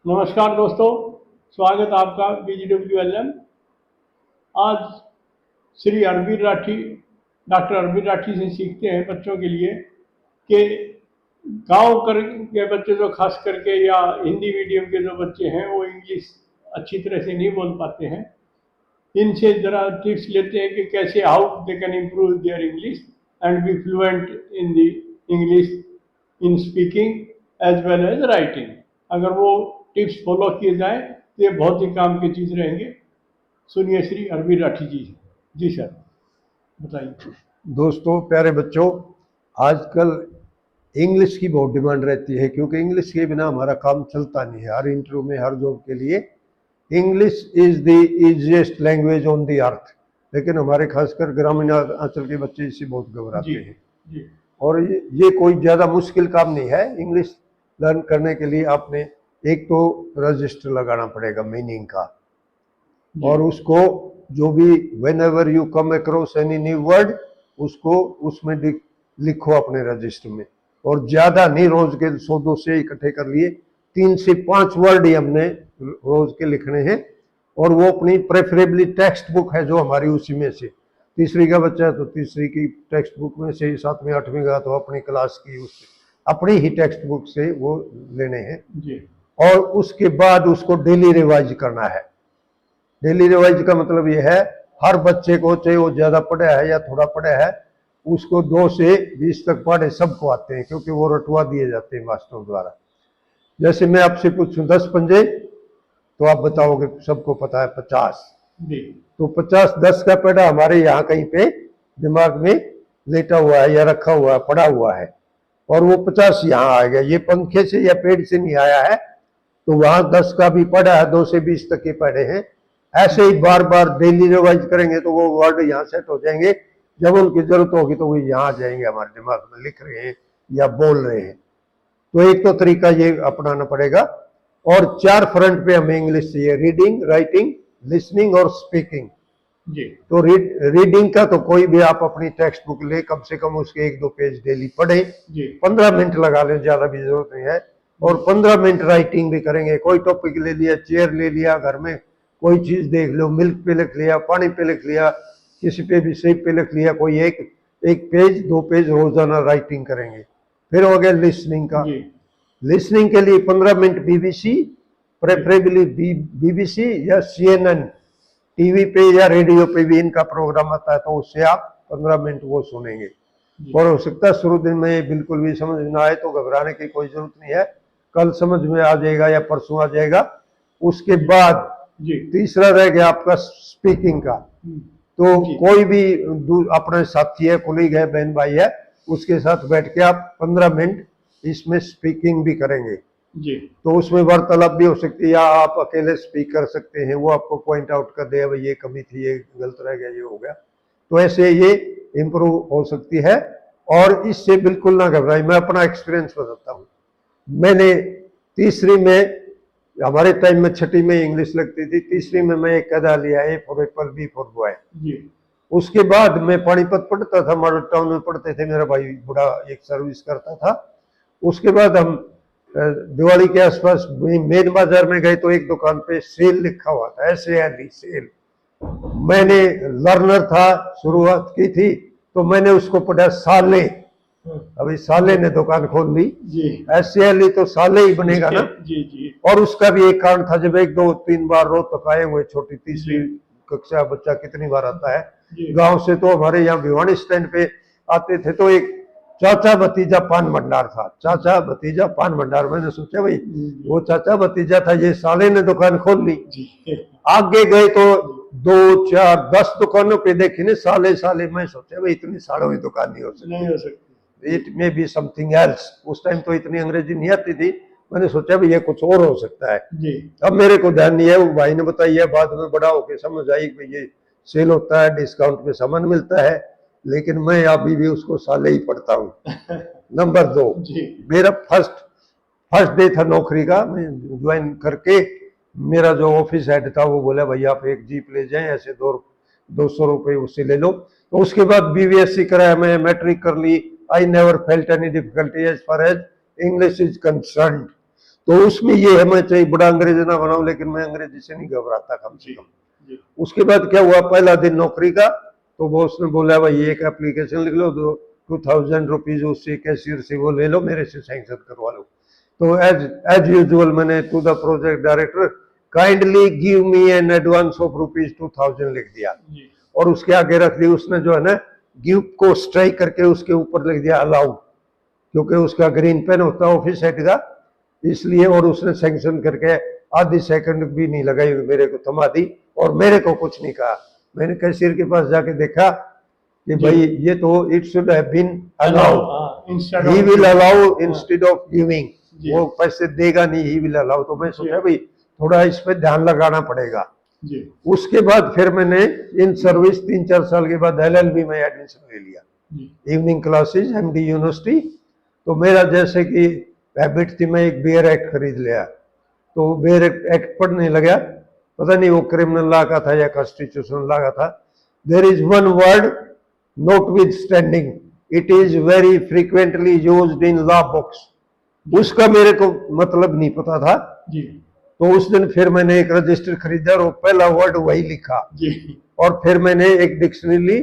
नमस्कार दोस्तों, स्वागत आपका BGWLM। आज श्री अरविंद राठी, डॉक्टर अरविंद राठी से सीखते हैं बच्चों के लिए कि गांव के बच्चे जो खास करके या हिंदी मीडियम के जो बच्चे हैं वो इंग्लिश अच्छी तरह से नहीं बोल पाते हैं। इनसे ज़रा टिप्स लेते हैं कि कैसे how they can improve their English and be fluent in the English in speaking as well as writing. अगर वो टिप्स फॉलो किए जाएं तो ये बहुत ही काम की चीज़ रहेंगे। सुनिए श्री अरविंद राठी जी। जी सर, बताइए। दोस्तों, प्यारे बच्चों, आजकल इंग्लिश की बहुत डिमांड रहती है क्योंकि इंग्लिश के बिना हमारा काम चलता नहीं है। हर इंटरव्यू में, हर जॉब के लिए English is the easiest language on the earth. लेकिन हमारे खासकर ग्रामीण अंचल के बच्चे इससे बहुत घबराते हैं। जी। और ये कोई ज़्यादा मुश्किल काम नहीं है। इंग्लिश लर्न करने के लिए आपने एक तो रजिस्टर लगाना पड़ेगा मीनिंग का, और उसको जो भी when ever you come across any new word उसको उसमें लिखो अपने रजिस्टर में। और ज़्यादा नहीं, रोज के 100-200 इकट्ठे कर लिए, 3 से 5 वर्ड ही हमने रोज के लिखने हैं। और वो अपनी प्रेफरेबली टेक्स्ट बुक है जो हमारी, उसी में से। तीसरी का बच्चा है तो तीसरी की टेक्स्ट बुक में से, 7वीं 8वीं का तो अपनी क्लास की, उससे अपनी ही टेक्स्ट बुक से वो लेने हैं जी। और उसके बाद उसको डेली रिवाइज करना है। डेली रिवाइज का मतलब ये है, हर बच्चे को, चाहे वो ज्यादा पढ़ा है या थोड़ा पढ़ा है, उसको 2 से 20 तक पढ़े सबको आते हैं क्योंकि वो रटवा दिए जाते हैं मास्टरों द्वारा। जैसे मैं आपसे पूछूं 10 पंजे तो आप बताओगे सबको पता है 50 जी। तो 50 10 का पेड़ा हमारे यहाँ कहीं पे दिमाग में लेटा हुआ है या रखा हुआ है, पड़ा हुआ है, और वो 50 यहाँ आ गया। ये पंखे से या पेड़ से नहीं आया है, तो वहां 10 का भी पढ़ा है, 2 से 20 तक के पढ़े हैं। ऐसे ही बार बार डेली रिवाइज करेंगे तो वो वर्ड यहाँ सेट हो जाएंगे। जब उनकी जरूरत होगी तो वो यहाँ आ जाएंगे, हमारे दिमाग में लिख रहे हैं या बोल रहे हैं। तो एक तो तरीका ये अपनाना पड़ेगा। और 4 फ्रंट पे हमें इंग्लिश चाहिए: रीडिंग, राइटिंग, लिसनिंग और स्पीकिंग जी। तो रीडिंग का तो कोई भी आप अपनी टेक्स्ट बुक ले, कम से कम उसके 1-2 पेज डेली पढ़े, 15 मिनट लगा लें, ज्यादा भी जरूरत नहीं है। और 15 मिनट राइटिंग भी करेंगे। कोई टॉपिक ले लिया, चेयर ले लिया, घर में कोई चीज देख लो, मिल्क पे लिख लिया, पानी पे लिख लिया, किसी पे भी शेप पे लिख लिया, कोई एक पेज 2 पेज रोजाना राइटिंग करेंगे। फिर हो गया लिसनिंग का। लिसनिंग के लिए 15 मिनट BBC, प्रेफरेबली BBC या CNN, टीवी पे या रेडियो पे भी इनका प्रोग्राम आता है, तो उससे आप 15 मिनट वो सुनेंगे। और हो सकता है शुरू दिन में बिल्कुल भी समझ ना आए तो घबराने की कोई जरूरत नहीं है, कल समझ में आ जाएगा या परसों आ जाएगा। उसके बाद तीसरा रह गया आपका स्पीकिंग का। तो कोई भी अपने साथी है, कोलीग है, बहन भाई है, उसके साथ बैठ के आप 15 मिनट इसमें स्पीकिंग भी करेंगे जी। तो उसमें वार्तालाप भी हो सकती है, या आप अकेले स्पीक कर सकते हैं। वो आपको पॉइंट आउट कर दे, भाई ये कमी थी, ये गलत रह गया, ये हो गया। तो ऐसे ये इम्प्रूव हो सकती है। और इससे बिल्कुल ना घबराएं। मैं अपना एक्सपीरियंस बताता हूँ। मैंने तीसरी में, हमारे टाइम में छठी में इंग्लिश लगती थी, तीसरी में मैं एक कदा लिया, A for Apple, B for boy. उसके बाद मैं पानीपत पढ़ता था, मॉडल टाउन में पढ़ते थे, मेरा भाई बूढ़ा एक सर्विस करता था। उसके बाद हम दिवाली के आसपास मेन बाजार में गए तो एक दुकान पे सेल लिखा हुआ था, SALE सेल। मैंने लर्नर था, शुरुआत की थी, तो मैंने उसको पढ़ा साले। अभी साले ने दुकान खोल ली, SALE तो साले ही बनेगा ना जी। और उसका भी एक कारण था, जब 1-2-3 बार रोहतक आए हुए, छोटी तीसरी कक्षा बच्चा कितनी बार आता है गांव से, तो हमारे यहाँ भिवानी स्टैंड पे आते थे, तो एक चाचा भतीजा पान भंडार था। चाचा भतीजा पान भंडार, मैंने सोचा भाई वो चाचा भतीजा था, ये साले ने दुकान खोल ली। आगे गए तो 2-4-10 दुकानों पे देखी ने साले साले। मैं सोचा भाई इतनी सालों की दुकान नहीं हो सकती, it may be something else. उस टाइम तो इतनी अंग्रेजी नहीं आती थी, मैंने सोचा भाई ये कुछ और हो सकता है जी। अब मेरे को ध्यान नहीं है, वो भाई ने बताई है, बाद में बड़ा होके समझ आई कि ये सेल होता है, डिस्काउंट में सामान मिलता है, लेकिन मैं अभी भी उसको साले ही पढ़ता हूँ। नंबर 2, मेरा फर्स्ट डे था नौकरी का। मैं ज्वाइन करके, मेरा जो ऑफिस हेड था वो बोला भाई आप एक जीप ले जाएं, ऐसे 200 रुपये उससे ले लो। तो उसके बाद BVSC कराया, मैं मैट्रिक कर ली। I never felt any difficulty as far as English is concern. तो उसमें ये है, मैं चाहे बड़ा अंग्रेजी ना बनाऊं, लेकिन मैं अंग्रेजी से नहीं घबराता कम से कम। जी उसके बाद क्या हुआ, पहला दिन नौकरी का, तो वो उसने बोला भाई एक एप्लीकेशन लिख लो, 2000 रुपीज उससे कैशियर से वो ले लो, मेरे से सैंक्शन करवा लो। तो एज एज यूजुअल मैंने to the project director kindly give me an advance of ₹2000 लिख दिया, जी और उसके आगे रख दी उसने जो है ना, गिव को स्ट्राइक करके उसके ऊपर लिख दिया अलाउ, क्योंकि उसका ग्रीन पेन होता है ऑफिस हेड का, इसलिए। और उसने सैंक्शन करके आधी सेकंड भी नहीं लगाई, मेरे को थमा दी और मेरे को कुछ नहीं कहा। मैंने कैशियर के पास जाके देखा कि जी। भाई ये तो it should have been allow, instead he will allow हाँ। इंस्टेड ऑफ गिविंग, जी। वो पैसे देगा नहीं, ही विल अलाउ। तो मैं जी। सोचा भाई थोड़ा इस पे ध्यान लगाना पड़ेगा। जी उसके बाद फिर मैंने इन सर्विस 3-4 साल के बाद LLB में एडमिशन ले लिया, जी इवनिंग क्लासेस MD यूनिवर्सिटी। तो मेरा जैसे कि हैबिट थी, मैं एक बेयर एक्ट खरीद लिया, तो बेयर एक्ट पढ़ने लगा, पता नहीं वो क्रिमिनल लॉ का था या कॉन्स्टिट्यूशनल लॉ का था। There is one word notwithstanding, it is very frequently used in law books, उसका मेरे को मतलब नहीं पता था। जी तो उस दिन फिर मैंने एक रजिस्टर खरीदा और पहला वर्ड वही लिखा, जी और फिर मैंने एक डिक्शनरी ली,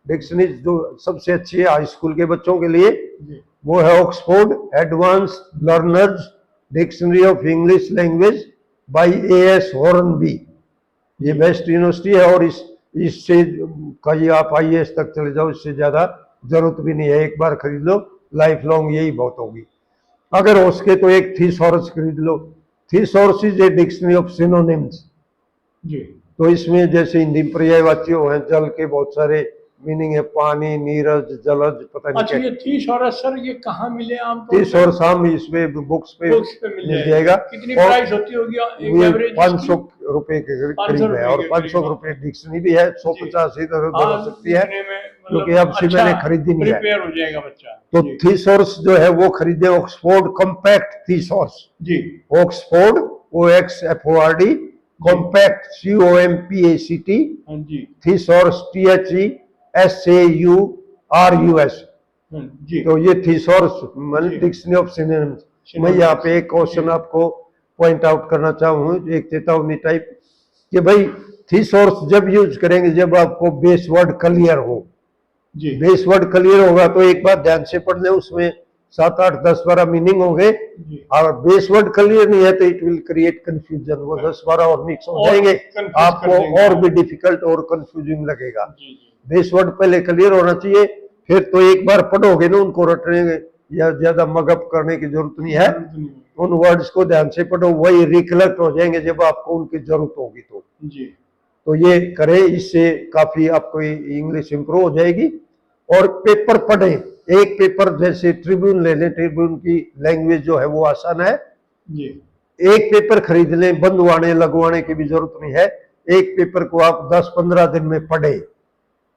डिक्शनरी जो सबसे अच्छी है हाई स्कूल के बच्चों के लिए, जी वो है Oxford advance learners dictionary of English language by AS Hornby. ये बेस्ट यूनिवर्सिटी है, और इससे का ये आप IAS तक चले जाओ, इससे ज्यादा जरूरत भी नहीं है, एक बार खरीद लो, लाइफ लॉन्ग यही बहुत होगी। अगर हो सके तो एक थीसॉरस खरीद लो, thesaurus is a dictionary of synonyms. जी तो इसमें जैसे हिंदी में पर्यायवाची हैं, जल के बहुत सारे मीनिंग है, पानी, नीरज, जलज, पता नहीं अच्छा, क्या। ये थीस और सर ये कहाँ मिले आमतौर तीस और शाम इसमें बुक्स पे बुक्स पे मिल जाएगा। कितनी और प्राइस होती होगी एक ये एवरेज 500 रुपए के 500 करीब है, और रुपए के 500 करीब। रुपए डिक्शनरी भी है, 150 इधर उधर हो सकती है, इतने में क्योंकि मतलब अब से मैंने खरीदी नहीं है। प्रिपेयर हो जाएगा बच्चा। तो जी थीसॉरस जो है वो खरीदे, ऑक्सफोर्ड कॉम्पैक्ट थीसॉरस, जी ऑक्सफोर्ड OXFORD कॉम्पैक्ट COMPACT, हाँ जी थीसॉरस THESAURUS। हाँ जी तो ये थीसॉरस मान जी। Dictionary of synonyms. मैं Synonyms, यहाँ पे एक क्वेश्चन जी। आपको पॉइंट आउट करना चाहूँ, एक चेतावनी टाइप, कि भाई थीसॉरस जब यूज करेंगे जब आपको बेस वर्ड क्लियर हो। जी बेस वर्ड क्लियर होगा तो एक बात ध्यान से पढ़ ले, उसमें 7, 8, 10, 12 मीनिंग होंगे, जी और बेस वर्ड क्लियर नहीं है तो इट विल क्रिएट कंफ्यूजन, वो 10, 12 और मिक्स हो और जाएंगे, confuse कर आपको देंगे। और भी डिफिकल्ट और कंफ्यूजिंग लगेगा। जी जी बेस वर्ड पहले क्लियर होना चाहिए, फिर तो एक बार पढ़ोगे ना उनको रटने या ज्यादा मगअप करने की जरूरत नहीं है, जरूरत नहीं है। उन वर्ड्स को ध्यान से पढ़ो, वही रिकलेक्ट हो जाएंगे जब आपको उनकी जरूरत होगी। जी तो ये करें, इससे काफी आपको इंग्लिश इंप्रूव हो जाएगी। और पेपर पढ़ें, एक पेपर जैसे ट्रिब्यून ले लें, ट्रिब्यून की लैंग्वेज जो है वो आसान है, जी एक पेपर खरीद लें, बंधवाने लगवाने की भी जरूरत नहीं है, एक पेपर को आप 10-15 दिन में पढ़ें,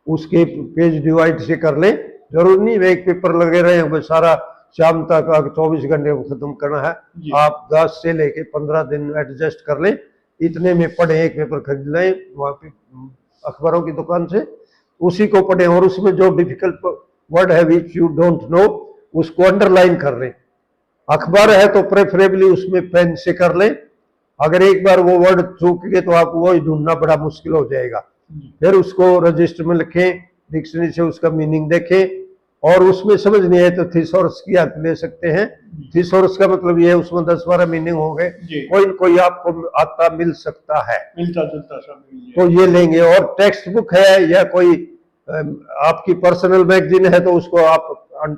उसके पेज डिवाइड से कर लें, जरूर नहीं एक पेपर लगे रहे सारा शाम तक 24 घंटे में खत्म करना है, जी। आप 10 से लेके 15 दिन एडजस्ट कर लें, इतने में पढ़ें, एक पेपर खरीद लें वहाँ पे अखबारों की दुकान से, उसी को पढ़ें, और उसमें जो डिफिकल्ट वर्ड है विच यू डोंट नो उसको अंडरलाइन कर लें। अखबार है तो प्रेफरेबली उसमें पेन से कर लें, अगर एक बार वो वर्ड चूक गए तो आप वो ही ढूंढना बड़ा मुश्किल हो जाएगा। जी फिर उसको रजिस्टर में लिखें, डिक्शनरी से उसका मीनिंग देखें, और उसमें समझ नहीं आए तो थीसॉरस की हेल्प ले सकते हैं। थीसॉरस का मतलब ये है उसमें 10-12 मीनिंग होंगे, जी। कोई न कोई आपको आता मिल सकता है, मिलता जुलता सब मिल जाएगा। तो ये लेंगे। और टेक्स्ट बुक है या कोई आपकी पर्सनल मैगजीन है तो उसको आप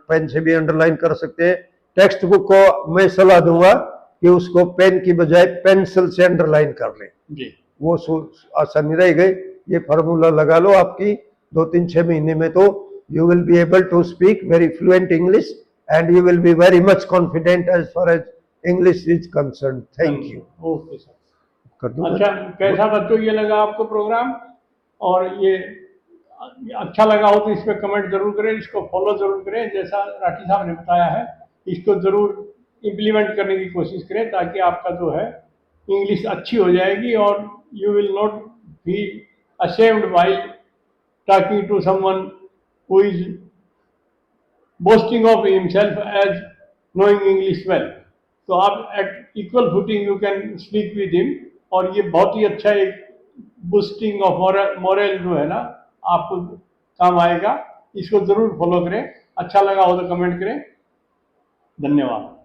पेन से भी अंडरलाइन कर सकते हैं। टेक्स्ट बुक को मैं सलाह दूंगा कि उसको पेन की बजाय पेंसिल से अंडरलाइन कर लें, जी वो आसानी रह गई। ये फार्मूला लगा लो आपकी 2-3-6 महीने में, तो you will be able to speak very fluent English and you will be very much confident as far as English is concern. Thank you. Okay sir. कर दूं अच्छा, कैसा बच्चों ये लगा आपको प्रोग्राम? और ये अच्छा लगा हो तो इस पर कमेंट जरूर करें, इसको फॉलो जरूर करें, जैसा राठी साहब ने बताया है इसको जरूर इम्प्लीमेंट करने की कोशिश करें, ताकि आपका जो है इंग्लिश अच्छी हो जाएगी और you will not be ashamed while talking to someone who is boasting of himself as knowing English well. तो आप at equal footing you can speak with him, और ये बहुत ही अच्छा एक बूस्टिंग ऑफ मोरल जो है ना आपको काम आएगा। इसको ज़रूर फॉलो करें। अच्छा लगा हो तो कमेंट करें। धन्यवाद।